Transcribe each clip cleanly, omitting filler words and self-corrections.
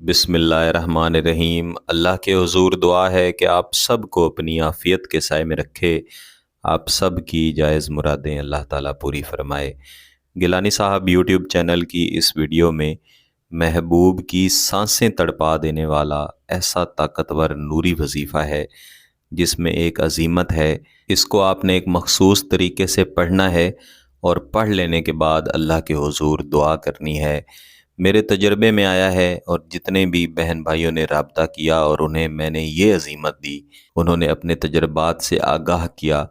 बिस्मिल्लाहिर्रहमानिर्रहीम। अल्लाह के हुजूर दुआ है कि आप सब को अपनी आफ़ियत के साए में रखे। आप सब की जायज़ मुरादें अल्लाह ताला पूरी फ़रमाए। गिलानी साहब यूट्यूब चैनल की इस वीडियो में महबूब की सांसें तड़पा देने वाला ऐसा ताकतवर नूरी वजीफ़ा है जिसमें एक अज़ीमत है। इसको आपने एक मखसूस तरीके से पढ़ना है और पढ़ लेने के बाद अल्लाह के हुजूर दुआ करनी है। मेरे तजर्बे में आया है और जितने भी बहन भाइयों ने राब्ता किया और उन्हें मैंने ये अज़ीमत दी, उन्होंने अपने तजर्बात से आगाह किया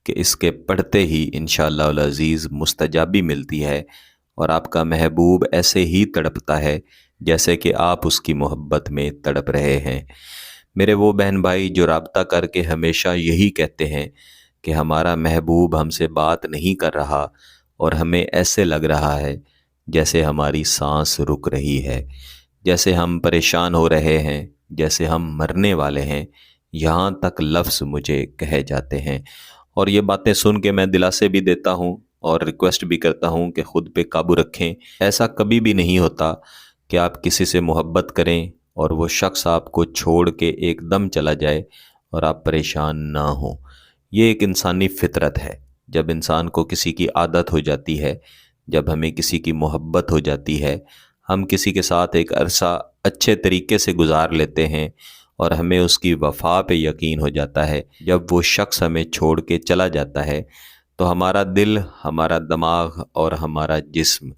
कि इसके पढ़ते ही इंशाअल्लाह अज़ीज़ मुस्तजाबी मिलती है और आपका महबूब ऐसे ही तड़पता है जैसे कि आप उसकी मोहब्बत में तड़प रहे हैं। मेरे वो बहन भाई जो राब्ता करके हमेशा यही कहते हैं कि हमारा महबूब हमसे बात नहीं कर रहा और हमें ऐसे लग रहा है जैसे हमारी सांस रुक रही है, जैसे हम परेशान हो रहे हैं, जैसे हम मरने वाले हैं, यहाँ तक लफ्ज़ मुझे कहे जाते हैं। और ये बातें सुन के मैं दिलासे भी देता हूँ और रिक्वेस्ट भी करता हूँ कि ख़ुद पे काबू रखें। ऐसा कभी भी नहीं होता कि आप किसी से मोहब्बत करें और वो शख्स आपको छोड़ के एकदम चला जाए और आप परेशान ना हों। ये एक इंसानी फितरत है। जब इंसान को किसी की आदत हो जाती है, जब हमें किसी की मोहब्बत हो जाती है, हम किसी के साथ एक अरसा अच्छे तरीके से गुजार लेते हैं और हमें उसकी वफ़ा पे यकीन हो जाता है। जब वो शख्स हमें छोड़ के चला जाता है तो हमारा दिल, हमारा दिमाग और हमारा जिस्म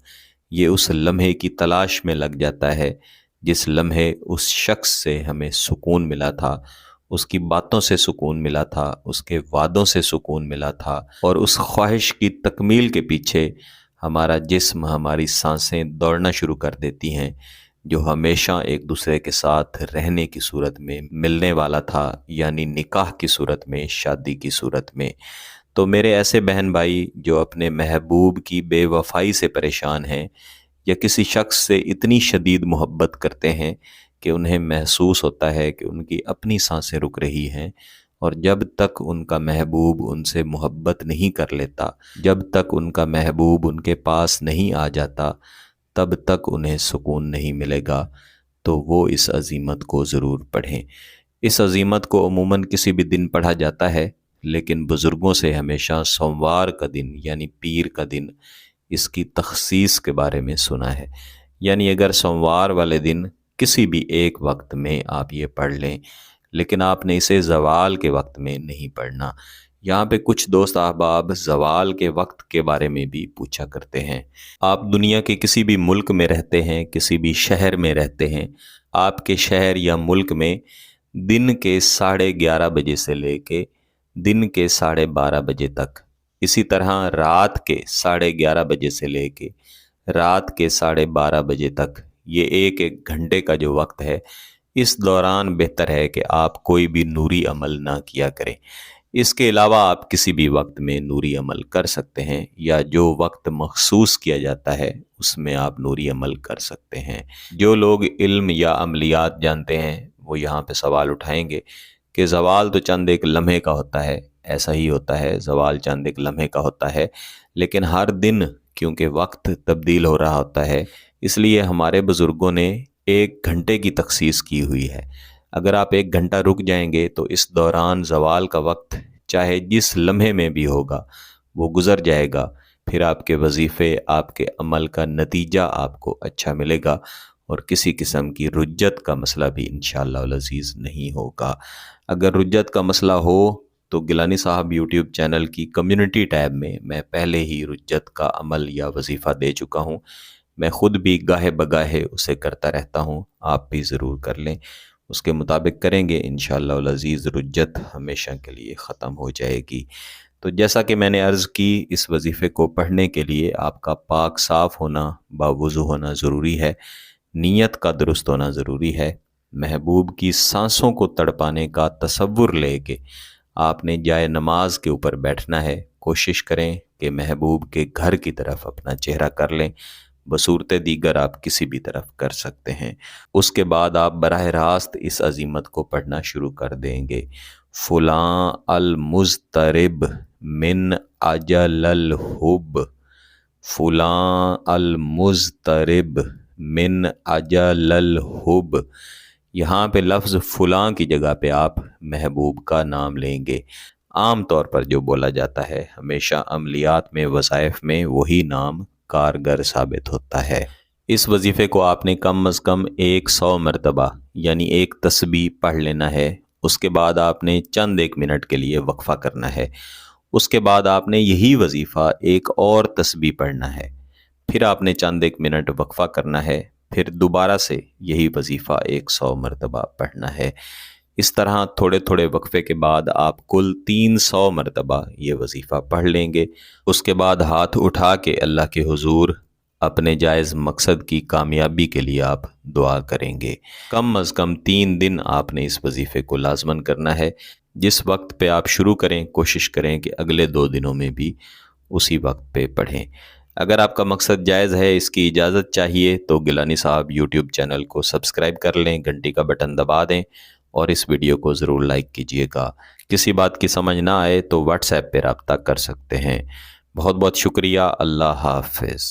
ये उस लम्हे की तलाश में लग जाता है जिस लम्हे उस शख्स से हमें सुकून मिला था, उसकी बातों से सुकून मिला था, उसके वादों से सुकून मिला था। और उस ख्वाहिश की तकमील के पीछे हमारा जिस्म, हमारी सांसें दौड़ना शुरू कर देती हैं, जो हमेशा एक दूसरे के साथ रहने की सूरत में मिलने वाला था, यानी निकाह की सूरत में, शादी की सूरत में। तो मेरे ऐसे बहन भाई जो अपने महबूब की बेवफ़ाई से परेशान हैं या किसी शख्स से इतनी शदीद मोहब्बत करते हैं कि उन्हें महसूस होता है कि उनकी अपनी सांसें रुक रही हैं, और जब तक उनका महबूब उनसे मोहब्बत नहीं कर लेता, जब तक उनका महबूब उनके पास नहीं आ जाता, तब तक उन्हें सुकून नहीं मिलेगा। तो वो इस अज़ीमत को ज़रूर पढ़ें। इस अज़ीमत को अमूमन किसी भी दिन पढ़ा जाता है, लेकिन बुज़ुर्गों से हमेशा सोमवार का दिन यानी पीर का दिन इसकी तख़सीस के बारे में सुना है। यानी अगर सोमवार वाले दिन किसी भी एक वक्त में आप ये पढ़ लें, लेकिन आपने इसे ज़वाल के वक्त में नहीं पढ़ना। यहाँ पे कुछ दोस्त अहबाब ज़वाल के वक्त के बारे में भी पूछा करते हैं। आप दुनिया के किसी भी मुल्क में रहते हैं, किसी भी शहर में रहते हैं, आपके शहर या मुल्क में दिन के 11:30 बजे से लेके दिन के 12:30 बजे तक, इसी तरह रात के 11:30 बजे से लेके रात के 12:30 बजे तक, ये एक एक घंटे का जो वक्त है, इस दौरान बेहतर है कि आप कोई भी नूरी अमल ना किया करें। इसके अलावा आप किसी भी वक्त में नूरी अमल कर सकते हैं, या जो वक्त मखसूस किया जाता है उसमें आप नूरी अमल कर सकते हैं। जो लोग इल्म या अमलियात जानते हैं वो यहाँ पे सवाल उठाएंगे कि ज़वाल तो चंद एक लम्हे का होता है। ऐसा ही होता है, ज़वाल चंद एक लम्हे का होता है, लेकिन हर दिन क्योंकि वक्त तब्दील हो रहा होता है, इसलिए हमारे बुज़ुर्गों ने 1 घंटे की तख़सीस की हुई है। अगर आप 1 घंटा रुक जाएंगे तो इस दौरान ज़वाल का वक्त चाहे जिस लम्हे में भी होगा वो गुज़र जाएगा। फिर आपके वजीफ़े, आपके अमल का नतीजा आपको अच्छा मिलेगा और किसी किस्म की रुज्जत का मसला भी इंशाअल्लाह अज़ीज़ नहीं होगा। अगर रुज्जत का मसला हो तो गिलानी साहब यूट्यूब चैनल की कम्युनिटी टैब में मैं पहले ही रुज्जत का अमल या वजीफ़ा दे चुका हूँ। मैं ख़ुद भी गाहे बगाहे उसे करता रहता हूँ, आप भी ज़रूर कर लें। उसके मुताबिक करेंगे इंशाअल्लाह अज़ीज़ रुज्जत हमेशा के लिए ख़त्म हो जाएगी। तो जैसा कि मैंने अर्ज़ की, इस वजीफ़े को पढ़ने के लिए आपका पाक साफ़ होना, बावुज़ू होना ज़रूरी है, नीयत का दुरुस्त होना ज़रूरी है। महबूब की सांसों को तड़पाने का तसव्वुर लेके आपने जाए नमाज के ऊपर बैठना है। कोशिश करें कि महबूब के घर की तरफ अपना चेहरा कर लें। बसूरत दीगर आप किसी भी तरफ कर सकते हैं। उसके बाद आप बराह रास्त इस अज़ीमत को पढ़ना शुरू कर देंगे। फ़ुलां अल मुज़तरिब मिन अजलल हुब, फ़ुलां अल मुज़तरिब من اجل الحب، یہاں پہ لفظ فلاں کی جگہ پہ آپ محبوب کا نام لیں گے۔ عام طور پر جو بولا جاتا ہے ہمیشہ عملیات میں، وظائف میں وہی نام کارگر ثابت ہوتا ہے۔ اس وظیفے کو آپ نے کم از کم 100 مرتبہ یعنی ایک تسبیح پڑھ لینا ہے۔ اس کے بعد آپ نے چند ایک منٹ کے لیے وقفہ کرنا ہے۔ اس کے بعد آپ نے یہی وظیفہ ایک اور تسبیح پڑھنا ہے، پھر آپ نے چند ایک منٹ وقفہ کرنا ہے، پھر دوبارہ سے یہی وظیفہ 100 مرتبہ پڑھنا ہے۔ اس طرح تھوڑے تھوڑے وقفے کے بعد آپ کل 300 مرتبہ یہ وظیفہ پڑھ لیں گے۔ اس کے بعد ہاتھ اٹھا کے اللہ کے حضور اپنے جائز مقصد کی کامیابی کے لیے آپ دعا کریں گے۔ کم از کم 3 دن آپ نے اس وظیفے کو لازماً کرنا ہے۔ جس وقت پہ آپ شروع کریں کوشش کریں کہ اگلے 2 دنوں میں بھی اسی وقت پہ پڑھیں۔ اگر آپ کا مقصد جائز ہے، اس کی اجازت چاہیے، تو گیلانی صاحب یوٹیوب چینل کو سبسکرائب کر لیں، گھنٹی کا بٹن دبا دیں اور اس ویڈیو کو ضرور لائک کیجئے گا۔ کسی بات کی سمجھ نہ آئے تو واٹس ایپ پہ رابطہ کر سکتے ہیں۔ بہت بہت شکریہ۔ اللہ حافظ۔